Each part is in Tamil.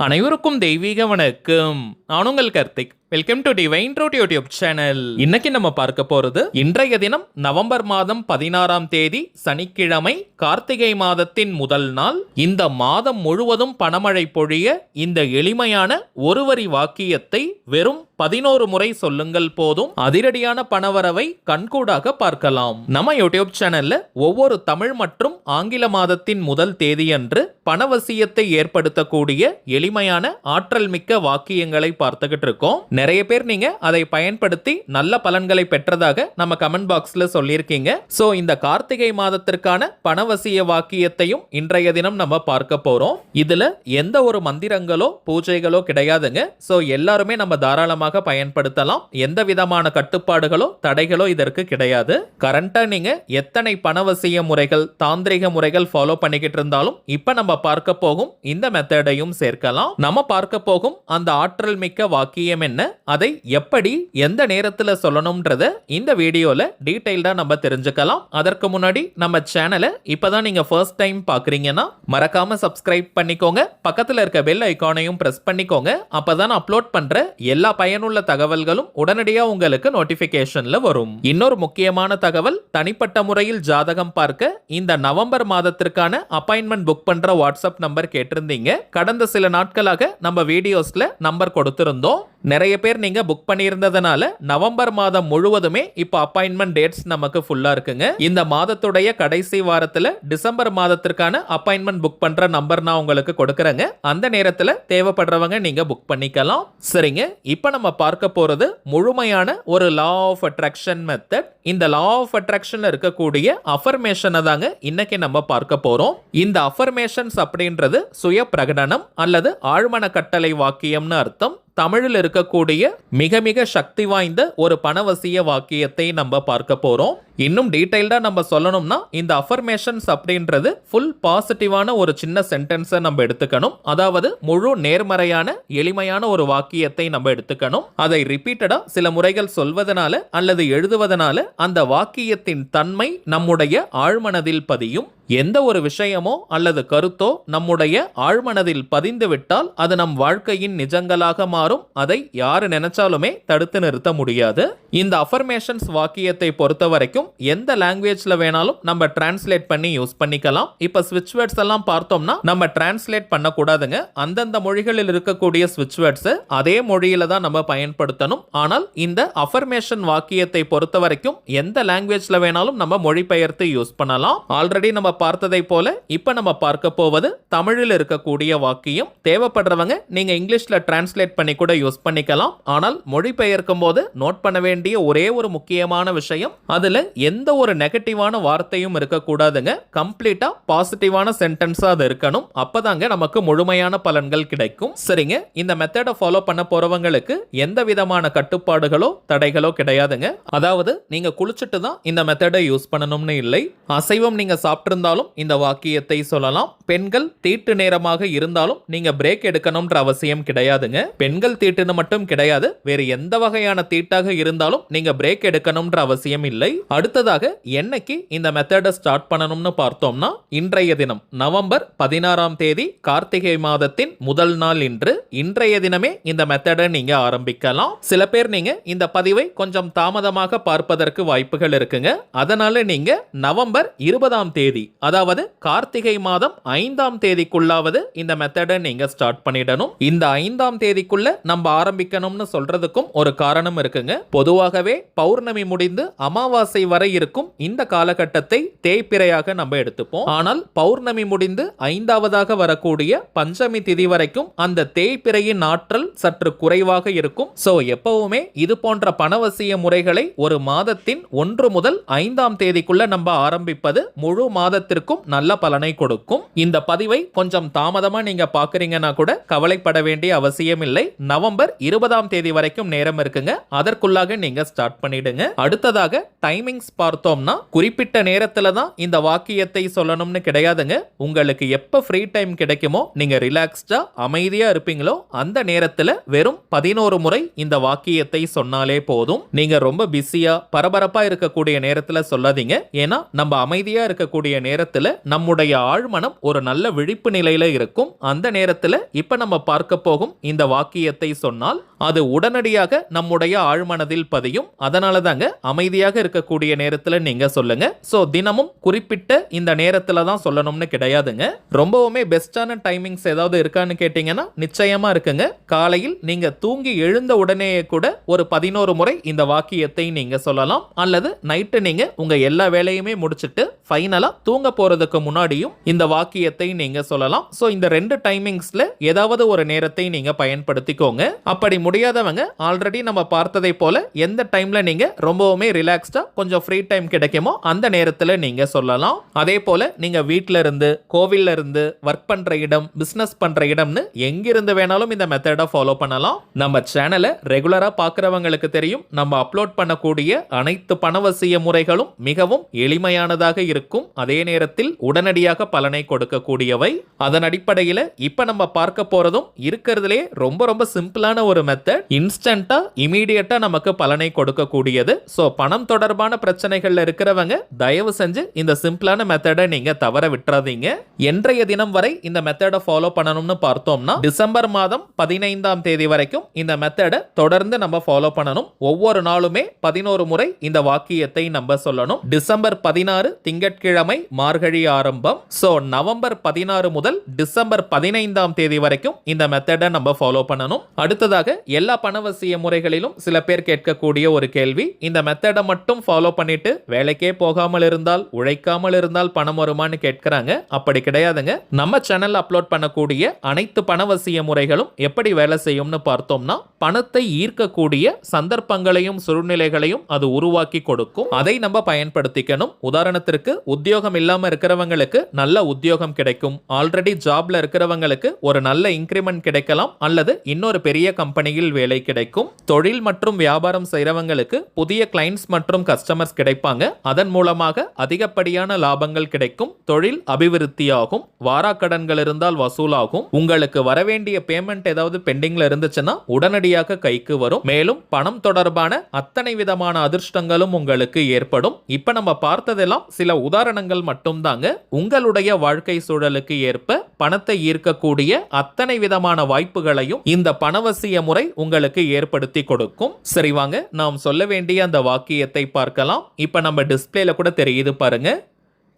அனைவருக்கும் தெய்வீக வணக்கம். நான் உங்கள் Karthik. Welcome to divine truth YouTube channel. இன்னைக்கு நம்ம பார்க்க போறது இன்றைய தினம் நவம்பர் மாதம் 16ஆம் தேதி சனிக்கிழமை, கார்த்திகை மாதத்தின் முதல் நாள். இந்த மாதம் முழுவதும் பணமழை பொழிய இந்த எளிமையான ஒருவரி வாக்கியத்தை வெறும் 11 முறை சொல்லுங்கள் போதும். அதிரடியான பணவரவை கண்கூடாக பார்க்கலாம். நம்ம யூடியூப் சேனல்ல ஒவ்வொரு தமிழ் மற்றும் ஆங்கில மாதத்தின் முதல் தேதியன்று பணவசியத்தை ஏற்படுத்தக்கூடிய எளிமையான ஆற்றல் மிக்க வாக்கியங்களை பார்த்துக்கிட்டு இருக்கோம். நிறைய பேர் நீங்க அதை பயன்படுத்தி நல்ல பலன்களை பெற்றதாக நம்ம கமெண்ட் பாக்ஸ்ல சொல்லியிருக்கீங்க. சோ இந்த கார்த்திகை மாதத்திற்கான பணவசிய வாக்கியத்தையும் இன்றைய தினம் நம்ம பார்க்க போறோம். இதுல எந்த ஒரு மந்திரங்களோ பூஜைகளோ கிடையாதுங்க. சோ எல்லாருமே நம்ம தாராளமாக பயன்படுத்தலாம். எந்த விதமான கட்டுப்பாடுகளோ தடைகளோ இதற்கு கிடையாது. கரண்டா நீங்க எத்தனை பணவசிய முறைகள், தாந்திரிக முறைகள் ஃபாலோ பண்ணிக்கிட்டு இருந்தாலும் இப்ப நம்ம பார்க்க போகும் இந்த மெத்தடையும் சேர்க்கலாம். நம்ம பார்க்க போகும் அந்த ஆற்றல் மிக்க வாக்கியம் என்ன, அதை எப்படி எந்த நேரத்துல சொல்லணும்ன்றத இந்த வீடியோல டீடைல்டா நம்ம தெரிஞ்சுக்கலாம். அதற்கு முன்னாடி நம்ம சேனலை இப்பதான் நீங்க ஃபர்ஸ்ட் டைம் பாக்குறீங்கன்னா மறக்காம சப்ஸ்கிரைப் பண்ணிக்கோங்க. பக்கத்துல இருக்க பெல் ஐகானையும் பிரஸ் பண்ணிக்கோங்க. அப்பதான் அப்லோட் பண்ற எல்லா பயனுள்ள தகவல்களும் உடனடியா உங்களுக்கு நோட்டிபிகேஷன்ல வரும். இன்னொரு முக்கியமான தகவல், தனிப்பட்ட முறையில் ஜாதகம் பார்க்க இந்த நவம்பர் மாதத்திற்கான அப்பாயின்மெண்ட் புக் பண்ற வாட்ஸ்அப் நம்பர் கேட்டிருந்தீங்க. கடந்த சில நாட்களாக நம்ம வீடியோஸ்ல நம்பர் கொடுத்திருந்தோம். நிறைய பேர் நீங்க புக் பண்ணியிருந்ததனால நவம்பர் மாதம் முழுவதுமே இப்ப அப்பாயின்மெண்ட் டேட்ஸ் நமக்கு ஃபுல்லா இருக்குங்க. இந்த மாதத்துடைய கடைசி வாரத்துல டிசம்பர் மாதத்திற்கான அப்பாயின்மெண்ட் புக் பண்ற நம்பர் நான் உங்களுக்கு கொடுக்கறேங்க. அந்த நேரத்துல தேவைப்படுறவங்க நீங்க புக் பண்ணிக்கலாம். சரிங்க, இப்ப நம்ம பார்க்க போறது முழுமையான ஒரு லா ஆஃப் அட்ராக்ஷன் மெத்தட். இந்த லா ஆஃப் அட்ராக்ஷன்ல இருக்கக்கூடிய அஃபர்மேஷனை தாங்க இன்னைக்கு நம்ம பார்க்க போறோம். இந்த அஃபர்மேஷன்ஸ் அப்படின்றது சுய பிரகடனம் அல்லது ஆழ்மன கட்டளை வாக்கியம்னு அர்த்தம். தமிழில் இருக்கக்கூடிய மிக மிக சக்தி வாய்ந்த ஒரு பணவசிய வாக்கியத்தை நம்ம பார்க்க போறோம். இன்னும் டீடைல்டா நம்ம சொல்லணும்னா இந்த அஃபர்மேஷன்ஸ் அப்படின்றது ஃபுல் பாசிட்டிவான ஒரு சின்ன சென்டென்ஸை நம்ம எடுத்துக்கணும். அதாவது முழு நேர்மறையான எளிமையான ஒரு வாக்கியத்தை நம்ம எடுத்துக்கணும். அதை ரிப்பீட்டடா சில முறைகள் சொல்வதனால அல்லது எழுதுவதனால அந்த வாக்கியத்தின் தன்மை நம்முடைய ஆழ்மனதில் பதியும். எந்த ஒரு விஷயமோ அல்லது கருத்தோ நம்முடைய ஆழ்மனதில் பதிந்து விட்டால் அது நம் வாழ்க்கையின் நிஜங்களாக மாறும். அதை யாரு நினைச்சாலுமே தடுத்து நிறுத்த முடியாது. இந்த அஃபர்மேஷன்ஸ் வாக்கியத்தை பொறுத்த வரைக்கும் எந்த லாங்குவேஜ்ல வேணாலும் நம்ம டிரான்ஸ்லேட் பண்ணி யூஸ் பண்ணிக்கலாம். இப்ப ஸ்விட்ச் வேர்ட்ஸ் எல்லாம் பார்த்தோம்னா நம்ம டிரான்ஸ்லேட் பண்ண கூடாதுங்க. அந்தந்த மொழிகளில் இருக்கக்கூடிய ஸ்விட்ச் வேர்ட்ஸ் அதே மொழியில தான் நம்ம பயன்படுத்தணும். ஆனால் இந்த அஃபர்மேஷன் வாக்கியத்தை பொறுத்த வரைக்கும் எந்த லாங்குவேஜ்ல வேணாலும் நம்ம மொழிபெயர்த்து யூஸ் பண்ணலாம். ஆல்ரெடி நம்ம பார்த்ததை போல இப்ப நம்ம பார்க்க போவது தமிழில் இருக்கக்கூடிய வாக்கியம். தேவைப்படுறவங்க நீங்க இங்கிலீஷ்ல டிரான்ஸ்லேட் பண்ணி கூட யூஸ் பண்ணிக்கலாம். ஆனால் மொழிபெயர்க்கும் போது நோட் பண்ண வேண்டிய ஒரே ஒரு முக்கியமான விஷயம், அதுல எந்த ஒரு நெகட்டிவான வார்த்தையும் இருக்கக்கூடாதுங்க. கம்ப்ளீட்டா பாசிட்டிவான சென்டென்ஸா அது இருக்கணும். அப்பதாங்க நமக்கு முழுமையான பலன்கள் கிடைக்கும். சரிங்க, இந்த மெத்தடை ஃபாலோ பண்ண போறவங்களுக்கு எந்த விதமான கட்டுப்பாடுகளோ தடைகளோ கிடையாதுங்க. அதாவது நீங்க குளிச்சுட்டு தான் இந்த மெத்தடை யூஸ் பண்ணணும்னு இல்லை. அசைவம் நீங்க சாப்பிட்டு இந்த வாக்கியத்தை சொல்லலாம். பெண்கள் தீட்டு நேரமாக இருந்தாலும் நீங்க பிரேக் எடுக்கணும்ன்ற அவசியம் கிடையாதுங்க. பெண்கள் தீட்டுன்னு மட்டும் கிடையாது, வேறு எந்த வகையான தீட்டாக இருந்தாலும் நீங்க பிரேக் எடுக்கணும்ன்ற அவசியம் இல்லை. அடுத்ததாக என்னைக்கு இந்த மெத்தடை ஸ்டார்ட் பண்ணணும்னு பார்த்தோம்னா இன்றைய தினம் நவம்பர் 16ஆம் தேதி கார்த்திகை மாதத்தின் முதல் நாள் இன்று. இன்றைய தினமே இந்த மெத்தடை நீங்க ஆரம்பிக்கலாம். சில பேர் நீங்க இந்த பதிவை கொஞ்சம் தாமதமாக பார்ப்பதற்கு வாய்ப்புகள் இருக்குங்க. அதனால நீங்க நவம்பர் 20ஆம் தேதி, அதாவது கார்த்திகை மாதம் 5ஆம் தேதிக்குள்ளாவது இந்த மெத்தடை நீங்க ஸ்டார்ட் பண்ணிடணும். இந்த 5ஆம் தேதிக்குள்ள நம்ம ஆரம்பிக்கணும்னு சொல்றதுக்கும் ஒரு காரணம் இருக்குங்க. பொதுவாகவே பௌர்ணமி முடிந்து அமாவாசை வரை இருக்கும் இந்த காலகட்டத்தை தேய்பிறையாக நம்ம எடுத்துப்போம். ஆனால் பௌர்ணமி முடிந்து 5ஆவதாக வரக்கூடிய பஞ்சமி திதி வரைக்கும் அந்த தேய்பிறையின் ஆற்றல் சற்று குறைவாக இருக்கும். சோ எப்பவுமே இது போன்ற பணவசிய முறைகளை ஒரு மாதத்தின் 1 முதல் 5ஆம் தேதிக்குள்ள நம்ம ஆரம்பிப்பது முழு மாதத்திற்கும் நல்ல பலனை கொடுக்கும். இந்த பதிவை கொஞ்சம் தாமதமா நீங்க பாக்குறீங்கன்னா கூட கவலைப்பட வேண்டிய அவசியம் இல்லை. நவம்பர் 20ஆம் தேதி வரைக்கும் நேரம் இருக்குங்க. அதற்குள்ளாக நீங்க ஸ்டார்ட் பண்ணிடுங்க. அடுத்ததாக டைமிங் டைமிங்ஸ் பார்த்தோம்னா குறிப்பிட்ட நேரத்துல தான் இந்த வாக்கியத்தை சொல்லணும்னு கிடையாதுங்க. உங்களுக்கு எப்ப ஃப்ரீ டைம் கிடைக்குமோ நீங்க ரிலாக்ஸ்டா அமைதியா இருப்பீங்களோ அந்த நேரத்துல வெறும் 11 முறை இந்த வாக்கியத்தை சொன்னாலே போதும். நீங்க ரொம்ப பிஸியா பரபரப்பா இருக்கக்கூடிய நேரத்துல சொல்லாதீங்க. ஏன்னா நம்ம அமைதியா இருக்கக்கூடிய நேரத்துல நம்முடைய ஆழ்மனம் ஒரு நல்ல விழிப்பு நிலையில இருக்கும். அந்த நேரத்துல இப்ப நம்ம பார்க்க போகும் இந்த வாக்கியத்தை சொன்னால் அது உடனடியாக நம்முடைய ஆழ்மனதில் பதியும். அதனால தாங்க அமைதியாக இருக்கக்கூடிய நேரத்துல நீங்க சொல்லுங்க. சோ தினமும் குறிப்பிட்ட இந்த நேரத்துல தான் சொல்லணும்னு கிடையாதுங்க. ரொம்பவுமே பெஸ்டான டைமிங்ஸ் ஏதாவது இருக்கான்னு கேட்டீங்கன்னா நிச்சயமா இருக்குங்க. காலையில் நீங்க தூங்கி எழுந்த உடனேயே கூட ஒரு 11 முறை இந்த வாக்கியத்தை நீங்க சொல்லலாம். அல்லது நைட்டு நீங்க உங்க எல்லா வேலையுமே முடிச்சிட்டு ஃபைனலா தூங்க போறதுக்கு முன்னாடியும் இந்த வாக்கியத்தை நீங்க சொல்லலாம். சோ இந்த 2 டைமிங்ஸ்ல ஏதாவது ஒரு நேரத்தை நீங்க பயன்படுத்திக்கோங்க. அப்படி முடியாதவங்க ஆல்ரெடி நம்ம பார்த்ததை போல எந்த டைம்ல நீங்க ரொம்பவுமே ரிலாக்ஸ்டா கொஞ்சம் ஃப்ரீ டைம் கிடைக்குமோ அந்த நேரத்துல நீங்க சொல்லலாம். அதே போல நீங்க வீட்ல இருந்து, கோவில்ல இருந்து, ஒர்க் பண்ற இடம், பிசினஸ் பண்ற இடம்னு எங்கிருந்து வேணாலும் இந்த மெத்தடை ஃபாலோ பண்ணலாம். நம்ம சேனலை ரெகுலரா பார்க்கறவங்களுக்கு தெரியும், நம்ம அப்லோட் பண்ணக்கூடிய அனைத்து பணவசிய முறைகளும் மிகவும் எளிமையானதாக இருக்கும். அதே நேரத்தில் உடனடியாக பலனை கொடுக்கக்கூடியவை. அதன் அடிப்படையில் இப்ப நம்ம பார்க்க போறதும் இருக்கிறதுலே ரொம்ப ரொம்ப சிம்பிளான ஒரு மெத்தட். இன்ஸ்டன்டா இமீடியட்டா நமக்கு பலனை கொடுக்கக்கூடியது. சோ பணம் தொடர்பான பிரச்சனைகள்ல இருக்கிறவங்க தயவு செஞ்சு இந்த சிம்பிளான மெத்தடை நீங்க தவற விட்டுறாதீங்க. இன்றைய தினம் வரை இந்த மெத்தடை ஃபாலோ பண்ணணும்னு பார்த்தோம்னா டிசம்பர் மாதம் 15ஆம் தேதி வரைக்கும் இந்த மெத்தடை தொடர்ந்து நம்ம ஃபாலோ பண்ணணும். ஒவ்வொரு நாளுமே 11 முறை இந்த வாக்கியத்தை நம்ம சொல்லணும். டிசம்பர் 16 திங்கட்கிழமை மார்கழி ஆரம்பம். சோ நவம்பர் 16 முதல் டிசம்பர் 15ஆம் தேதி வரைக்கும் இந்த மெத்தடை நம்ம ஃபாலோ பண்ணணும். அடுத்ததாக எல்லா பணவசிய முறைகளிலும் சில பேர் கேட்கக்கூடிய ஒரு கேள்வி, இந்த மெத்தடை மட்டும் ஃபாலோ பண்ணிட்டு வேலைக்கே போகாமல் இருந்தால், உழைக்காமல் இருந்தால் பணம் வருமானு கேட்கிறாங்க. அப்படி கிடையாதுங்க. நம்ம சேனல் அப்லோட் பண்ணக்கூடிய அனைத்து பணவசிய முறைகளும் எப்படி வேலை செய்யும்னு பார்த்தோம்னா பணத்தை ஈர்க்கக்கூடிய சந்தர்ப்பங்களையும் சூழ்நிலைகளையும் அது உருவாக்கி கொடுக்கும். அதை நம்ம பயன்படுத்திக்கணும். உதாரணத்திற்கு உத்தியோகம் இல்லாம இருக்கிறவங்களுக்கு நல்ல உத்தியோகம் கிடைக்கும். ஆல்ரெடி ஜாப்ல இருக்கிறவங்களுக்கு ஒரு நல்ல இன்கிரிமெண்ட் கிடைக்கலாம். அல்லது இன்னொரு பெரிய கம்பெனியில் வேலை கிடைக்கும். தொழில் மற்றும் வியாபாரம் செய்றவங்களுக்கு புதிய கிளைண்ட்ஸ் மற்றும் கஸ்டமர்ஸ் கிடைப்பாங்க. அதன் மூலமாக அதிகப்படியான லாபங்கள் கிடைக்கும். தொழில் அபிவிருத்தியாகும். வாராக்கடன்கள் இருந்தால் வசூலாகும். உங்களுக்கு வரவேண்டிய பேமெண்ட் ஏதாவது பெண்டிங்ல இருந்துச்சுன்னா உடனடியாக கைக்கு வரும். மேலும் பணம் தொடர்பான அத்தனை விதமான அதிர்ஷ்டங்களும் உங்களுக்கு ஏற்படும். இப்ப நம்ம பார்த்ததெல்லாம் சில உதாரணங்கள் மட்டும் தாங்க. உங்களுடைய வாழ்க்கை சூழலுக்கு ஏற்ப பணத்தை ஈர்க்கக்கூடிய அத்தனை விதமான வாய்ப்புகளையும் இந்த பணவசிய முறை உங்களுக்கு ஏற்படுத்தி கொடுக்கும். சரி வாங்க நாம் சொல்ல வேண்டிய அந்த வாக்கியத்தை பார்க்கலாம். இப்ப நம்ம டிஸ்பிளேல கூட தெரியுது பாருங்க.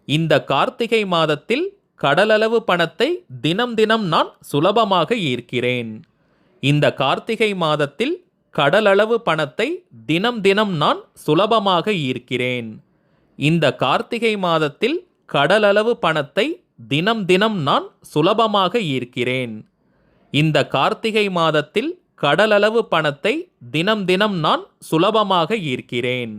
இந்த கார்த்திகை மாதத்தில் கடலளவு பணத்தை தினம் தினம் நான் சுலபமாக ஈர்க்கிறேன். இந்த கார்த்திகை மாதத்தில் கடலளவு பணத்தை தினம் தினம் நான் சுலபமாக ஈர்க்கிறேன். இந்த கார்த்திகை மாதத்தில் கடலளவு பணத்தை தினம் தினம் நான் சுலபமாக ஈர்க்கிறேன். இந்த கார்த்திகை மாதத்தில் கடலளவு பணத்தை தினம் தினம் நான் சுலபமாக ஈர்க்கிறேன்.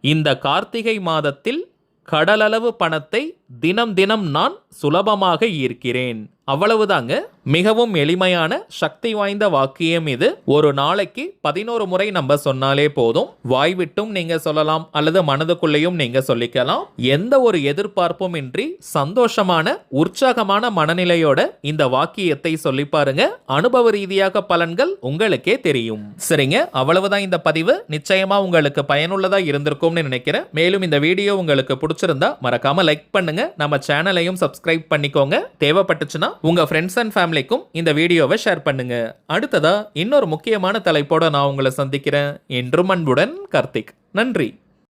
இந்த கார்த்திகை மாதத்தில் கடலளவு பணத்தை தினம் தினம் நான் சுலபமாக ஈர்க்கிறேன். அவ்வளவுதாங்க. மிகவும் எளிமையான சக்தி வாய்ந்த வாக்கியம் இது. ஒரு நாளைக்கு 11 முறை நம்ம சொன்னாலே போதும். வாய் விட்டும் நீங்க சொல்லலாம் அல்லது மனதுக்குள்ளேயும் நீங்க சொல்லிக்கலாம். எந்த ஒரு எதிர்பார்ப்பும் இன்றி சந்தோஷமான உற்சாகமான மனநிலையோட இந்த வாக்கியத்தை சொல்லி பாருங்க. அனுபவ ரீதியாக பலன்கள் உங்களுக்கே தெரியும். சரிங்க, அவ்வளவுதான் இந்த பதிவு. நிச்சயமா உங்களுக்கு பயனுள்ளதா இருந்திருக்கும்னு நினைக்கிறேன். மேலும் இந்த வீடியோ உங்களுக்கு பிடிச்சிருந்தா மறக்காம லைக் பண்ணுங்க. நம்ம சேனலையும் சப்ஸ்கிரைப் பண்ணிக்கோங்க. தேவைப்பட்டுச்சுன்னா உங்க ஃப்ரெண்ட்ஸ் அண்ட் ஃபேமிலிக்கும் இந்த வீடியோவை ஷேர் பண்ணுங்க. அடுத்ததா இன்னொரு முக்கியமான தலைப்போட நான் உங்களை சந்திக்கிறேன். என்றும் அன்புடன் கார்த்திக். நன்றி.